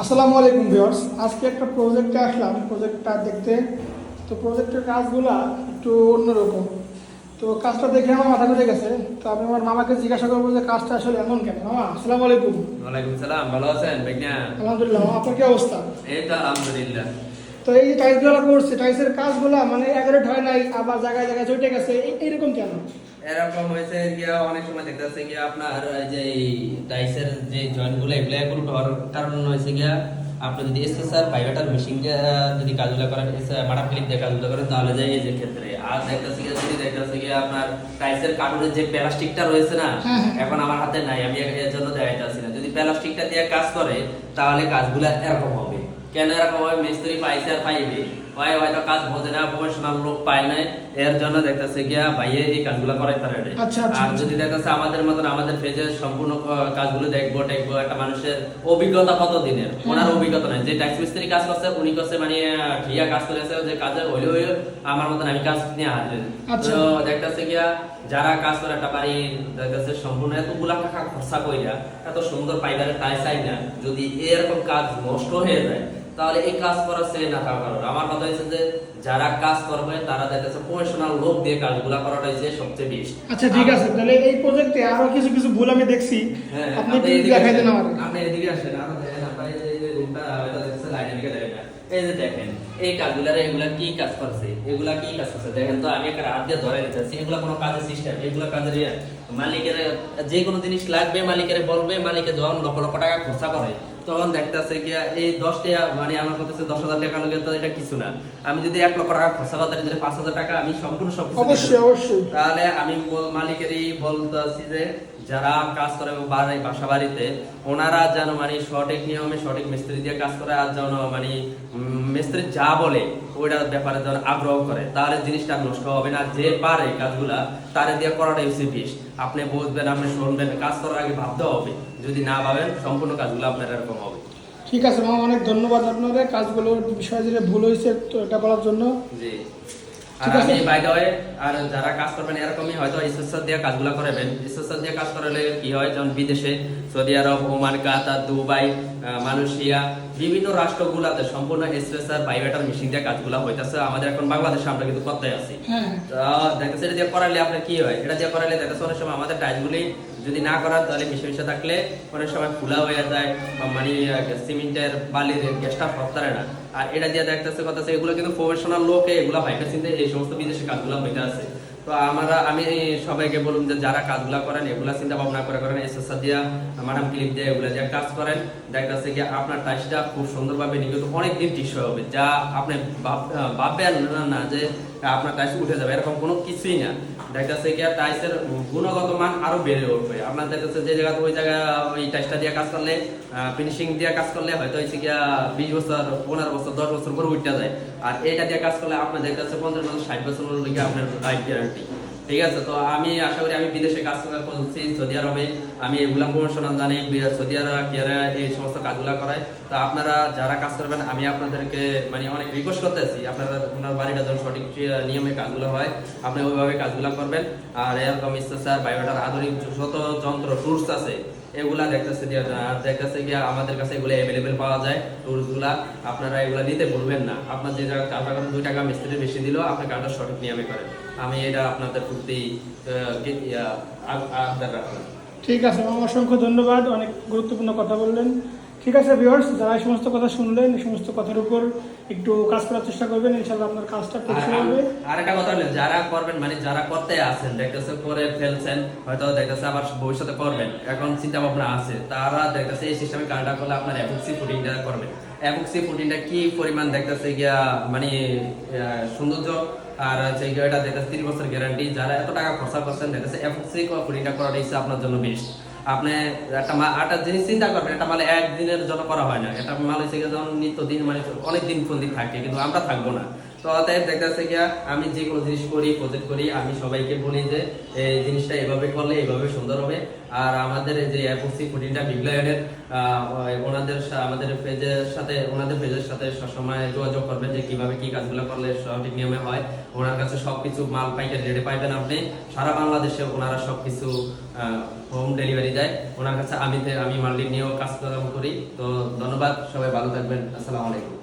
আসসালামু আলাইকুম ভিউয়ার্স। আজকে একটা প্রজেক্টে আসলাম, প্রজেক্টটা দেখতে। তো প্রজেক্টের কাজগুলা একটু অন্যরকম। তো কাজটা দেখে আমার মাথা ঘুরে গেছে। তো আমি আমার মামাকে জিজ্ঞাসা করবো যে কাজটা আসলে এমন কেন। মামা আসসালামু আলাইকুম। ওয়ালাইকুম সালাম, ভালো আছেন ভাইয়া? আলহামদুলিল্লাহ। মামা আপনার কি অবস্থা? এই তো আলহামদুলিল্লাহ। তো এই যে টাইলসগুলো করছে, টাইলসের কাজগুলা মানে এগারেট হয় নাই, আবার জায়গায় জায়গায় চটে গেছে, এইরকম কেন? এরকম হয়েছে গিয়া অনেক সময় দেখতেছে গিয়া আপনার এই যে টাইসের যে জয়েন্ট গুলো এগুলো এগুলো হওয়ার কারণ হয়েছে গিয়া আপনি যদি এসএসআর পাইভেটার মেশিন দিয়ে যদি কাজগুলো করেন, মাডার ক্লিপ দিয়ে কাজগুলো করেন, তাহলে যায় এই যে ক্ষেত্রে আর দেখতেছে গিয়া যদি দেখতেছে গিয়া আপনার টাইসের কার্টুনের যে প্লাস্টিকটা রয়েছে না, এখন আমার হাতে নাই, আমি এর জন্য দেখাইতেছি না। যদি প্লাস্টিকটা দিয়ে কাজ করে তাহলে কাজগুলো এরকম হবে। কেন এরকম হবে? মিস্ত্রি পাইছে আর পাইবে, হয়তো কাজ বোঝে না, প্রফেশনাল লোক পায় নাই, এর জন্য দেখতেছে গিয়া ভাইয়ে এই কাজগুলো করে তারা। আর যদি দেখতেছে আমাদের মতন আমাদের পেজের সম্পূর্ণ কাজগুলো দেখবো একটা মানুষের অভিজ্ঞতা কত দিনের, ওনার অভিজ্ঞতা নাই। যে ট্যাক্স মিস্ত্রি কাজ করছে উনি করছে মানে ঠিয়া কাজ করেছে, যে কাজে হইলে আমার মতন আমি কাজ নিয়ে হাজির। তো দেখতেছে গিয়া যারা কাজ করে একটা বাড়ি দেখতেছে সম্পূর্ণ এতগুলা টাকা খরচা কইরা এত সুন্দর পাইবারের টাইলস আই না, যদি এরকম কাজ নষ্ট হয়ে যায় তাহলে এই কাজ করার চেয়ে না থাকার কারণ। আমার কথা হচ্ছে যে যারা কাজ করবে তারা দেখতেছে প্রফেশনাল লোক দিয়ে কাজগুলা করাটা হচ্ছে সবচেয়ে বেস্ট। আচ্ছা ঠিক আছে, তাহলে এই প্রজেক্টে আরো কিছু কিছু ভুল আমি দেখছি, আপনি দেখাই দেন আমাকে। আপনি এদিকে আসেন, আরো দেখেন আপনার এই যে রুমটা এটা দেখছে লাইনের দিকে দেখেন, এই যে দেখেন এই কাজগুলা এগুলা কি কাজ করছে, এগুলা কি কাজ করছে দেখেন তো। আমি একটা হাত দিয়ে ধরে নিতেছি, এগুলা কোনো কাজের সিস্টেম, এগুলা কাজের মালিকের যে কোনো জিনিস লাগবে মালিকের বলবে, মালিকের যখন লক্ষ লক্ষ টাকা খরচা করে তখন দেখতেছে গিয়া এই 10 টাকা মানে আমার কাছে 10,000 টাকা লাগে, তো এটা কিছু না। আমি যদি 1 লক্ষ টাকা খরচা করতে যদি 5,000 টাকা আমি সম্পূর্ণ সব অবশ্যই অবশ্যই, তাহলে আমি মালিকেরই বলতেছি যে যারা কাজ করে বাসা বাড়িতে ওনারা যেন মানে সঠিক নিয়মে সঠিক মিস্ত্রি দিয়ে কাজ করে, আর যেন মানে মিস্ত্রি যা বলে ওইটার ব্যাপারে যেন আগ্রহ করে, তাহলে জিনিসটা নষ্ট হবে না। যে পারে কাজগুলা তারে দিয়ে করাটাই হচ্ছে বেশ। আপনি বুঝবেন, আপনি শুনবেন, কাজ করার আগে ভাবতে হবে, যদি না ভাবেন সম্পূর্ণ কাজগুলো আপনার এরকম হবে। ঠিক আছে মামা, অনেক ধন্যবাদ আপনাদের কাজগুলোর বিষয়ে যেটা ভুল হয়েছে তো এটা বলার জন্য। জি। আর আমি বাই দ্য ওয়ে, আর যারা কাজ করবেন এরকমই হয়তো এসএসআর দিয়ে কাজগুলো করাবেন। এসএসআর দিয়ে কাজ করালে কি হয়, যেমন বিদেশে সৌদি আরব, ওমান, কাতার, দুবাই, মালয়েশিয়া বিভিন্ন রাষ্ট্রগুলোতে সম্পূর্ণ এসএসআর পাইভেটার মেশিন দিয়ে কাজগুলো হইতাছে। আমাদের এখন বাংলাদেশে আমরা কিন্তু করতে আছি। দেখতেছে এটা দিয়ে করালে আপনার কি হয়, এটা দিয়ে করালে দেখতেছে অনেক সময় আমাদের টাইলসগুলি যদি না করার তাহলে মিশে থাকলে অনেক সময় খোলা হয়ে যায়, মানে সিমেন্টের বালির গ্যাসটা ফরতারে না। আর এটা দিয়ে দেখতেছে কথা এগুলো কিন্তু প্রফেশনাল লোক এগুলো ভাইবে চিন্তে এই সমস্ত বিদেশি কাজগুলো হইতে আছে। তো আমি সবাইকে বলুন যে যারা কাজগুলো করেন এগুলা চিন্তা ভাবনা করে করেন, এসএসআর দিয়া ম্যাডাম ক্লিপ দিয়ে এগুলা দিয়ে কাজ করেন, দেখতেছে কি আপনার টাইসটা খুব সুন্দরভাবে নিয়মিত অনেকদিন টিকসই হবে। যা আপনি ভাববেন না যে আপনার টাইস উঠে যাবে, এরকম কোনো কিছুই না। দেখতেছে কি টাইসের গুণগত মান আরো বেড়ে উঠবে। আপনার দেখতেছে যে জায়গা ওই জায়গা ওই টাইসটা দিয়ে কাজ করলে, ফিনিশিং দিয়ে কাজ করলে হয়তো হচ্ছে গিয়া 20 বছর, 15 বছর, 10 বছর করে উঠতে যায়। আর এটা দিয়ে কাজ করলে আপনার দেখতেছে 50 বছর, 60 বছর লিগে আপনার লাইফ গ্যারান্টি। ঠিক আছে, তো আমি আশা করি আমি বিদেশে কাজ করছি, সৌদি আরবে আমি এগুলা প্রমোশনাল জানি, সৌদি আরব এই সমস্ত কাজগুলা করায়। তো আপনারা যারা কাজ করবেন আমি আপনাদেরকে মানে অনেক রিকোয়েস্ট করতেছি, আপনারা আপনার বাড়িটা যেন সঠিক নিয়মে কাজগুলো হয় আপনি ওইভাবে কাজগুলো করবেন। আর এরকম স্যার বায়োটার আধুনিক যত যন্ত্র টুলস আছে এগুলা দেখতেছে দেখতেছে গিয়া আমাদের কাছে এগুলো অ্যাভেলেবেল পাওয়া যায়। টুলস গুলা আপনারা এগুলা নিতে ভুলবেন না। আপনার যে জায়গা কাজটা করেন 2 টাকা মিস্ত্রি বেশি দিলেও আপনি কাজটা সঠিক নিয়মে করেন, আমি এটা আপনাদের প্রতি আবদার রাখলাম। ঠিক আছে মামা, অসংখ্য ধন্যবাদ, অনেক গুরুত্বপূর্ণ কথা বললেন। ঠিক আছে ভিউয়ার্স, যারা এই সমস্ত কথা শুনলেন, এই সমস্ত কথার উপর একটু কাজ করার চেষ্টা করবেন, ইনশাআল্লাহ আপনার কাজটা টেকসই হবে। আর একটা কথা হলো, যারা করবেন মানে যারা করতে আছেন দেখতেছে করে ফেলছেন, হয়তো দেখতেছে আবার ভবিষ্যতে করবেন, এখন চিন্তা ভাবনা আছে, তারা দেখতেছে এই সিস্টেমে কাজটা করলে আপনার এপক্সি ফুটিংটা করবেন। এপক্সি ফুটিংটা কি পরিমাণ দেখতেছে গিয়া মানে সৌন্দর্য, আর হচ্ছে এটা দেখতেছে 30 বছর গ্যারান্টি। যারা এত টাকা খরচা করছেন দেখতেছে এপক্সি ফুটিংটা করাটা হচ্ছে আপনার জন্য বেস্ট। আপনি একটা জিনিস চিন্তা করবেন, এটা মাল একদিনের জন্য করা হয় না, এটা মাল হচ্ছে যেমন নিত্যদিন মানে অনেক দিন কোন দিন থাকে, কিন্তু আমরা থাকবো না। তো অতএব দেখতেছে গিয়া আমি যে কোনো জিনিস করি প্রজেক্ট করি আমি সবাইকে বলি যে এই জিনিসটা এভাবে করলে এইভাবে সুন্দর হবে। আর আমাদের এই যে এফওসি 14টা বিপ্লয়ের ওনাদের পেজের সাথে সবসময় যোগাযোগ করবেন যে কিভাবে কি কাজগুলো করলে সঠিক নিয়মে হয়। ওনার কাছে সবকিছু মাল পাইকারি রেটে পাইবেন আপনি। সারা বাংলাদেশে ওনারা সবকিছু হোম ডেলিভারি দেয়। ওনার কাছে আমি মাল্টি নিয়েও কাজ করি। তো ধন্যবাদ, সবাই ভালো থাকবেন। আসসালামু আলাইকুম।